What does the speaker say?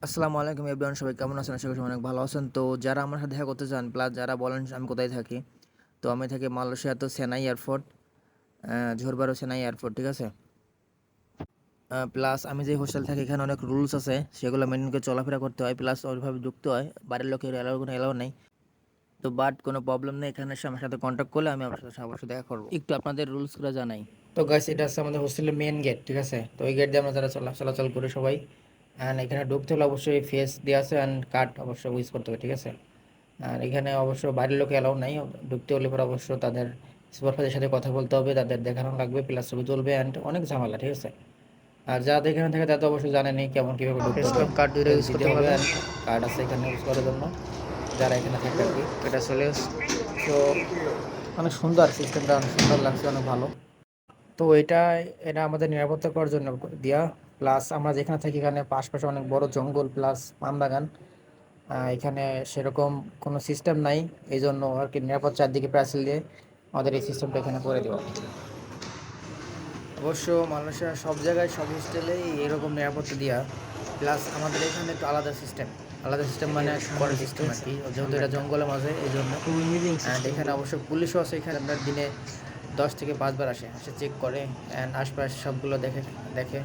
আসসালামু আলাইকুম এভরিওয়ান, সবাই কেমন আছেন? আশা করি সবাই অনেক ভালো আছেন। তো যারা আমার সাথে দেখা করতে চান, প্লাস যারা বলেন আমি কোথায় থাকি, তো আমি থাকি মালয়েশিয়া, তো সেনাই এয়ারপোর্ট, জোহরবারু সেনাই এয়ারপোর্ট, ঠিক আছে। প্লাস আমি যে হোস্টেল থাকি এখানে অনেক রুলস আছে, সেগুলো মেনটেন করে চলাফেরা করতে হয়, প্লাস ওইভাবে ঢুকতে হয়। বাড়ির লোকের কোনো এলাও নেই। তো বাট কোনো প্রবলেম নেই, এখানে এসে আমার সাথে কন্ট্যাক্ট করলে আমি আপনার সাথে অবশ্যই দেখা করবো। একটু আপনাদের রুলসগুলো জানাই। তো গাইস, এটা হচ্ছে আমাদের হোস্টেলের মেন গেট, ঠিক আছে। তো ওই গেট দিয়ে আমরা যারা চলাচল করি সবাই। অ্যান্ড এখানে ঢুকতে হলে অবশ্যই ফেস দেওয়া আছে অ্যান্ড কার্ড অবশ্যই ইউজ করতে হবে, ঠিক আছে। আর এখানে অবশ্য বাড়ির লোক এলাও নাই। ঢুকতে হলে পরে অবশ্য তাদের সুপারভাইজারের সাথে কথা বলতে হবে, তাদের দেখানো লাগবে, প্লাস ছবি তুলবে অ্যান্ড অনেক ঝামেলা, ঠিক আছে। আর যারা এখানে থাকে তারা তো অবশ্যই জানেনি কেমন কীভাবে ঢুকতে হবে। কার্ড দুইটা ইউজ করতে হবে, অ্যান্ড কার্ড আছে এখানে ইউজ করার জন্য যারা এখানে থাকে আর কি। এটা চলে তো অনেক সুন্দর, সিস্টেমটা অনেক সুন্দর লাগছে, অনেক ভালো। তো এটা আমাদের নিরাপত্তা করার জন্য দেয়া। প্লাস আমরা যেখানে থাকি এখানে পাশাপাশি অনেক বড় জঙ্গল প্লাস পান বাগান। এখানে সেরকম কোনো সিস্টেম নাই, এই জন্য আর কি নিরাপদ চারদিকে প্রাচীর দিয়ে আমাদের এই সিস্টেমটা এখানে করে দেওয়া। অবশ্য মালয়েশিয়ার সব জায়গায় সব হোস্টেলেই এরকম নিরাপত্তা দেওয়া। প্লাস আমাদের এখানে একটু আলাদা সিস্টেম মানে করে সিস্টেম আর কি, যেহেতু এটা জঙ্গলের মাঝে এই জন্য। অ্যান্ড এখানে অবশ্য পুলিশও আছে, এখানে আপনার দিনে 10 থেকে 5 বার আসে চেক করে অ্যান্ড আশপাশ সবগুলো দেখে দেখে